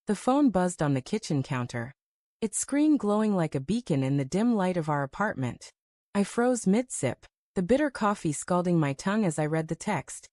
The phone buzzed on the kitchen counter, its screen glowing like a beacon in the dim light of our apartment. I froze mid-sip, the bitter coffee scalding my tongue as I read the text.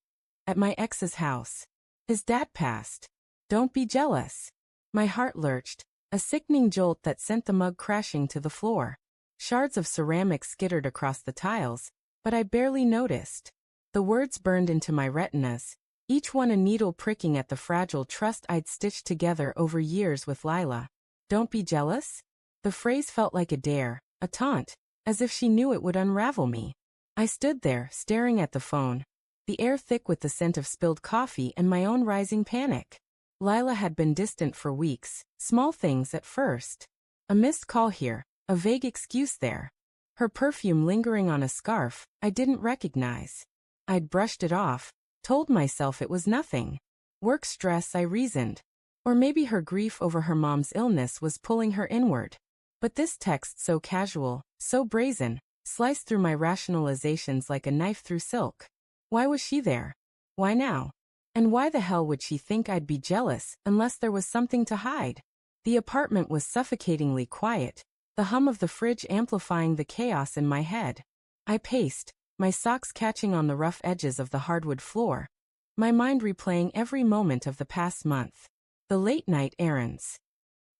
At my ex's house. His dad passed. Don't be jealous. My heart lurched, a sickening jolt that sent the mug crashing to the floor. Shards of ceramic skittered across the tiles, but I barely noticed. The words burned into my retinas, each one a needle pricking at the fragile trust I'd stitched together over years with Lila. Don't be jealous? The phrase felt like a dare, a taunt, as if she knew it would unravel me. I stood there, staring at the phone, the air thick with the scent of spilled coffee and my own rising panic. Lila had been distant for weeks, small things at first. A missed call here, a vague excuse there. Her perfume lingering on a scarf I didn't recognize. I'd brushed it off, told myself it was nothing. Work stress, I reasoned. Or maybe her grief over her mom's illness was pulling her inward. But this text, so casual, so brazen, sliced through my rationalizations like a knife through silk. Why was she there? Why now? And why the hell would she think I'd be jealous unless there was something to hide? The apartment was suffocatingly quiet, the hum of the fridge amplifying the chaos in my head. I paced, my socks catching on the rough edges of the hardwood floor, my mind replaying every moment of the past month. The late-night errands.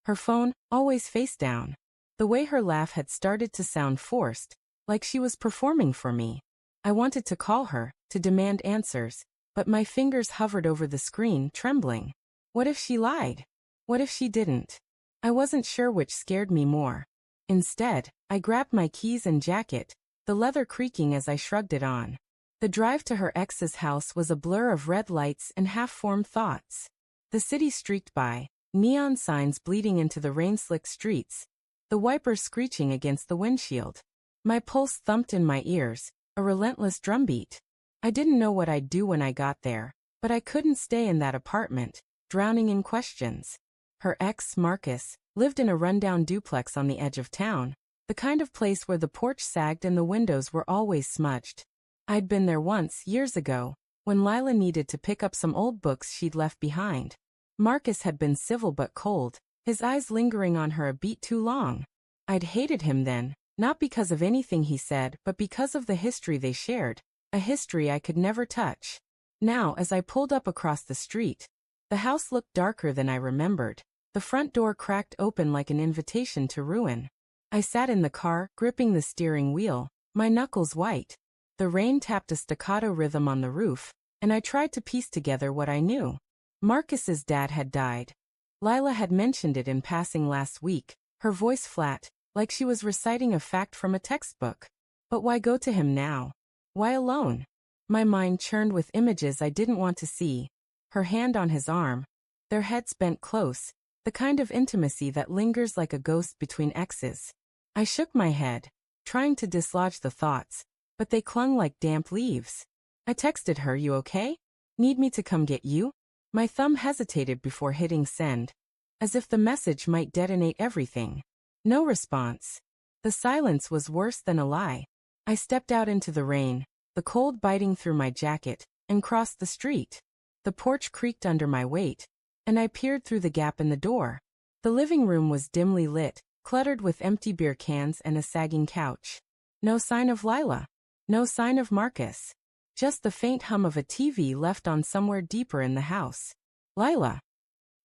Her phone, always face down. The way her laugh had started to sound forced, like she was performing for me. I wanted to call her, to demand answers, but my fingers hovered over the screen, trembling. What if she lied? What if she didn't? I wasn't sure which scared me more. Instead, I grabbed my keys and jacket, the leather creaking as I shrugged it on. The drive to her ex's house was a blur of red lights and half-formed thoughts. The city streaked by, neon signs bleeding into the rain-slicked streets, the wipers screeching against the windshield. My pulse thumped in my ears, a relentless drumbeat. I didn't know what I'd do when I got there, but I couldn't stay in that apartment, drowning in questions. Her ex, Marcus, lived in a rundown duplex on the edge of town, the kind of place where the porch sagged and the windows were always smudged. I'd been there once, years ago, when Lila needed to pick up some old books she'd left behind. Marcus had been civil but cold, his eyes lingering on her a beat too long. I'd hated him then, not because of anything he said but because of the history they shared, a history I could never touch. Now, as I pulled up across the street, the house looked darker than I remembered, the front door cracked open like an invitation to ruin. I sat in the car, gripping the steering wheel, my knuckles white. The rain tapped a staccato rhythm on the roof, and I tried to piece together what I knew. Marcus's dad had died. Lila had mentioned it in passing last week, her voice flat, like she was reciting a fact from a textbook. But why go to him now? Why alone? My mind churned with images I didn't want to see. Her hand on his arm, their heads bent close, the kind of intimacy that lingers like a ghost between exes. I shook my head, trying to dislodge the thoughts, but they clung like damp leaves. I texted her, "You okay? Need me to come get you?" My thumb hesitated before hitting send, as if the message might detonate everything. No response. The silence was worse than a lie. I stepped out into the rain, the cold biting through my jacket, and crossed the street. The porch creaked under my weight, and I peered through the gap in the door. The living room was dimly lit, cluttered with empty beer cans and a sagging couch. No sign of Lila. No sign of Marcus. Just the faint hum of a TV left on somewhere deeper in the house. Lila.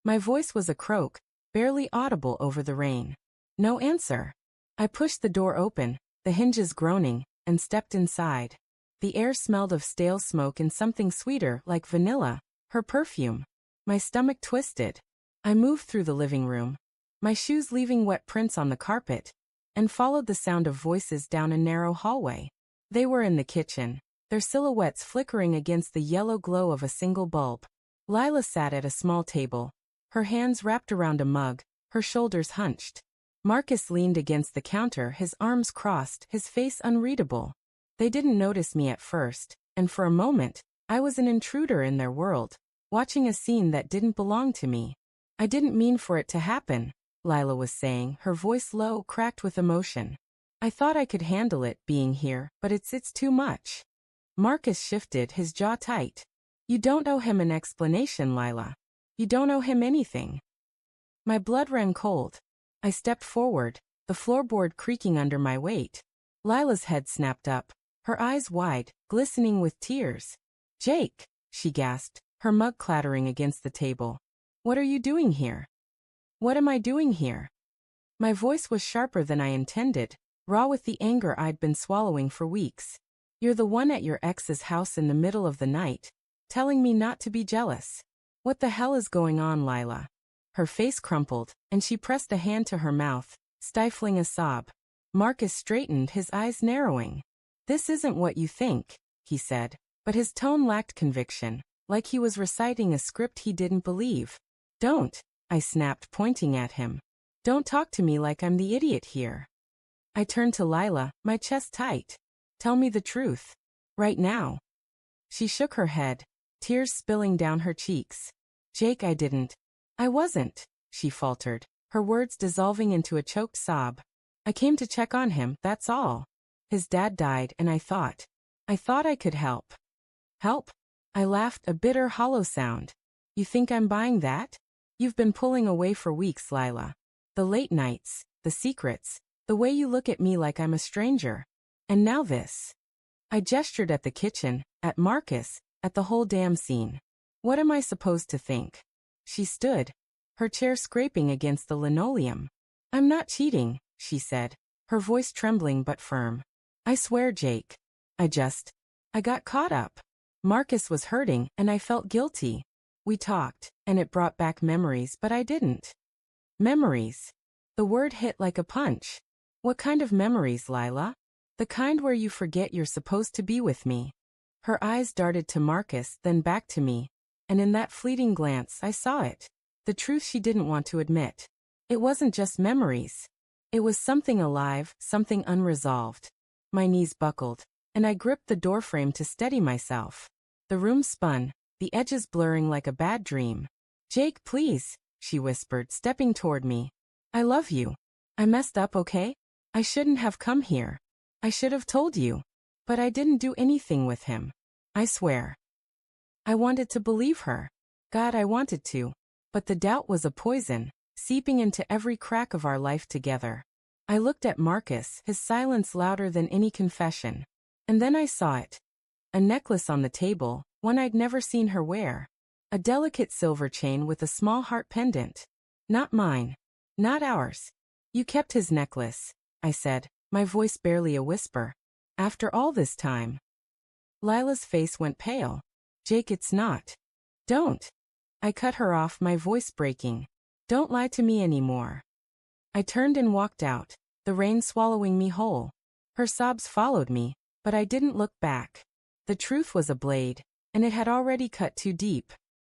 My voice was a croak, barely audible over the rain. No answer. I pushed the door open, the hinges groaning, and stepped inside. The air smelled of stale smoke and something sweeter, like vanilla, her perfume. My stomach twisted. I moved through the living room, my shoes leaving wet prints on the carpet, and followed the sound of voices down a narrow hallway. They were in the kitchen, their silhouettes flickering against the yellow glow of a single bulb. Lila sat at a small table, her hands wrapped around a mug, her shoulders hunched. Marcus leaned against the counter, his arms crossed, his face unreadable. They didn't notice me at first, and for a moment, I was an intruder in their world, watching a scene that didn't belong to me. "I didn't mean for it to happen," Lila was saying, her voice low, cracked with emotion. "I thought I could handle it, being here, but it's too much." Marcus shifted, his jaw tight. "You don't owe him an explanation, Lila. You don't owe him anything." My blood ran cold. I stepped forward, the floorboard creaking under my weight. Lila's head snapped up, her eyes wide, glistening with tears. "Jake," she gasped, her mug clattering against the table. "What are you doing here?" "What am I doing here?" My voice was sharper than I intended, raw with the anger I'd been swallowing for weeks. "You're the one at your ex's house in the middle of the night, telling me not to be jealous. What the hell is going on, Lila?" Her face crumpled, and she pressed a hand to her mouth, stifling a sob. Marcus straightened, his eyes narrowing. "This isn't what you think," he said, but his tone lacked conviction, like he was reciting a script he didn't believe. "Don't," I snapped, pointing at him. "Don't talk to me like I'm the idiot here." I turned to Lila, my chest tight. "Tell me the truth. Right now." She shook her head, tears spilling down her cheeks. "Jake, I wasn't," she faltered, her words dissolving into a choked sob. "I came to check on him, that's all. His dad died and I thought I could help." "Help?" I laughed, a bitter, hollow sound. "You think I'm buying that? You've been pulling away for weeks, Lila. The late nights, the secrets, the way you look at me like I'm a stranger. And now this." I gestured at the kitchen, at Marcus, at the whole damn scene. "What am I supposed to think?" She stood, her chair scraping against the linoleum. "I'm not cheating," she said, her voice trembling but firm. "I swear, Jake. I got caught up." Marcus was hurting, and I felt guilty. We talked, and it brought back memories, but I didn't. Memories. The word hit like a punch. "What kind of memories, Lila?" "The kind where you forget you're supposed to be with me." Her eyes darted to Marcus, then back to me, and in that fleeting glance I saw it. The truth she didn't want to admit. It wasn't just memories. It was something alive, something unresolved. My knees buckled, and I gripped the doorframe to steady myself. The room spun, the edges blurring like a bad dream. "Jake, please," she whispered, stepping toward me. "I love you. I messed up, okay? I shouldn't have come here. I should have told you. But I didn't do anything with him. I swear." I wanted to believe her. God, I wanted to. But the doubt was a poison, seeping into every crack of our life together. I looked at Marcus, his silence louder than any confession. And then I saw it. A necklace on the table, one I'd never seen her wear. A delicate silver chain with a small heart pendant. "Not mine. Not ours. You kept his necklace," I said, my voice barely a whisper. "After all this time." Lila's face went pale. "Jake, it's not." "Don't." I cut her off, my voice breaking. "Don't lie to me anymore." I turned and walked out, the rain swallowing me whole. Her sobs followed me, but I didn't look back. The truth was a blade, and it had already cut too deep.